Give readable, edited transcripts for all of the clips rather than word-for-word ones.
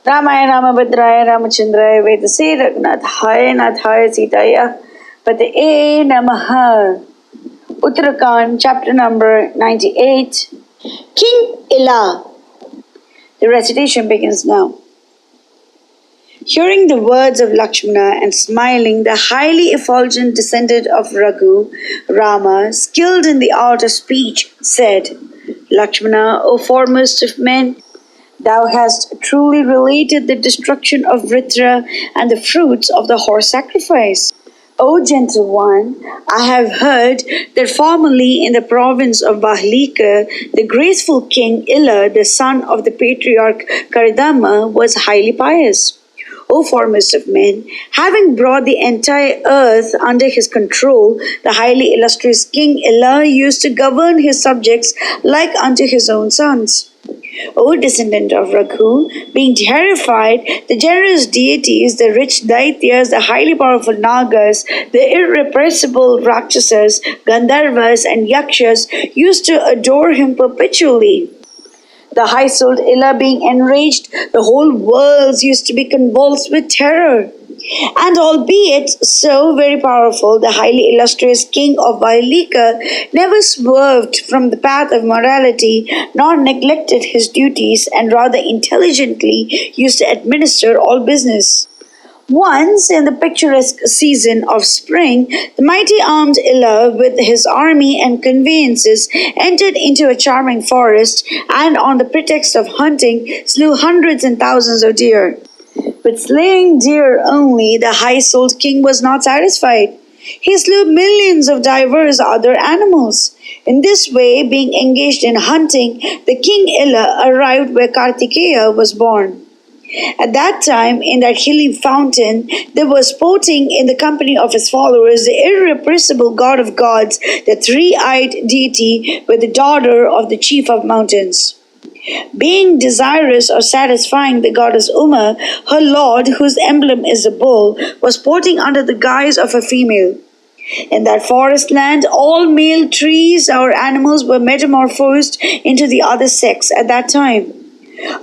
रामाय रामभद्राय रामचंद्राय वेदसे रघुनाथाय नाथाय सीताय पतये नमः. Uttarakhand, chapter number 98. King Ila. The recitation begins now. Hearing the words of Lakshmana and smiling, the highly effulgent descendant of Raghu, Rama, skilled in the art of speech, said, Lakshmana, O foremost of men, thou hast truly related the destruction of Uttara and the fruits of the horse sacrifice. O gentle one, I have heard that formerly in the province of Bahlika, the graceful King Ila, the son of the patriarch Kardama, was highly pious. O foremost of men, having brought the entire earth under his control, the highly illustrious King Ila used to govern his subjects like unto his own sons. O descendant of Raghu, being terrified, the generous deities, the rich Daityas, the highly powerful Nagas, the irrepressible Rakshasas, Gandharvas, and Yakshas used to adore him perpetually. The high-souled Ila being enraged, the whole world used to be convulsed with terror. And albeit so very powerful, the highly illustrious king of Vailika never swerved from the path of morality, nor neglected his duties, and rather intelligently used to administer all business. Once, in the picturesque season of spring, the mighty armed Ila, with his army and conveyances, entered into a charming forest, and on the pretext of hunting, slew hundreds and thousands of deer. But slaying deer only, the high-souled king was not satisfied. He slew millions of diverse other animals. In this way, being engaged in hunting, the king Ila arrived where Kartikeya was born. At that time, in that hilly fountain, there was sporting in the company of his followers the irrepressible god of gods, the three-eyed deity, with the daughter of the chief of mountains. Being desirous of satisfying the goddess Uma, her lord, whose emblem is a bull, was sporting under the guise of a female. In that forest land, all male trees or animals were metamorphosed into the other sex at that time.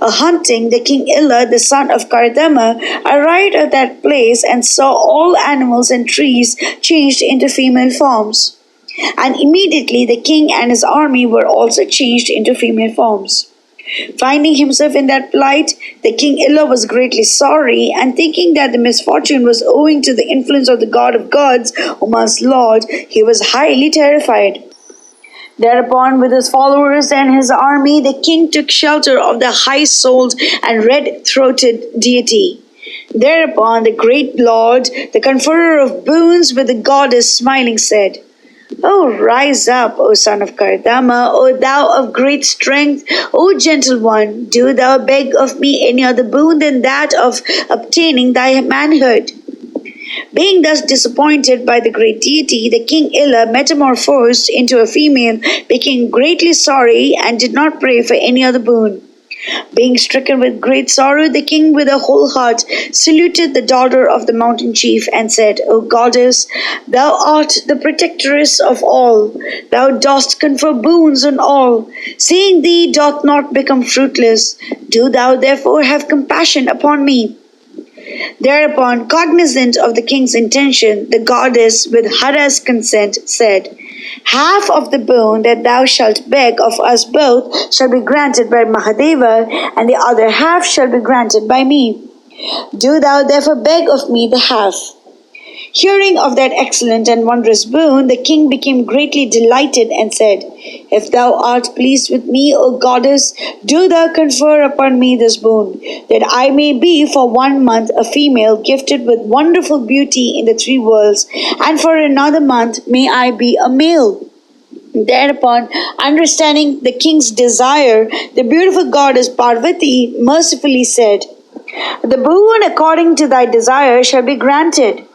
Hunting, the king Ila, the son of Kardama, arrived at that place and saw all animals and trees changed into female forms. And immediately the king and his army were also changed into female forms. Finding himself in that plight, the king Ila was greatly sorry, and thinking that the misfortune was owing to the influence of the god of gods, Uma's lord, he was highly terrified. Thereupon, with his followers and his army, the king took shelter of the high-souled and red-throated deity. Thereupon, the great lord, the conferrer of boons with the goddess, smiling said, O rise up, O son of Kardama, O thou of great strength, O gentle one, do thou beg of me any other boon than that of obtaining thy manhood. Being thus disappointed by the great deity, the king Ila, metamorphosed into a female, became greatly sorry and did not pray for any other boon. Being stricken with great sorrow, the king with a whole heart saluted the daughter of the mountain chief and said, O goddess, thou art the protectress of all. Thou dost confer boons on all. Seeing thee doth not become fruitless, do thou therefore have compassion upon me. Thereupon, cognizant of the king's intention, the goddess, with Hara's consent, said, Half of the boon that thou shalt beg of us both shall be granted by Mahadeva, and the other half shall be granted by me. Do thou therefore beg of me the half. Hearing of that excellent and wondrous boon, the king became greatly delighted and said, If thou art pleased with me, O goddess, do thou confer upon me this boon, that I may be for 1 month a female gifted with wonderful beauty in the 3 worlds, and for another month may I be a male. Thereupon, understanding the king's desire, the beautiful goddess Parvati mercifully said, The boon according to thy desire shall be granted.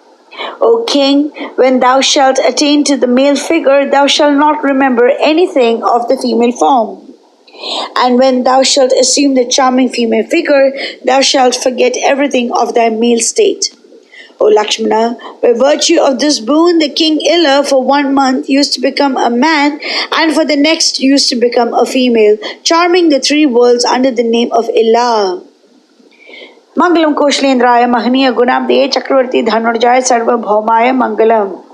O king, when thou shalt attain to the male figure, thou shalt not remember anything of the female form. And when thou shalt assume the charming female figure, thou shalt forget everything of thy male state. O Lakshmana, by virtue of this boon, the king Ila for 1 month used to become a man, and for the next used to become a female, charming the 3 worlds under the name of Ila. Mangalam Koshlendraya Mahaniya Gunabdeye Chakravarti Dhanurjaya Sarvabhaumaya Mangalam.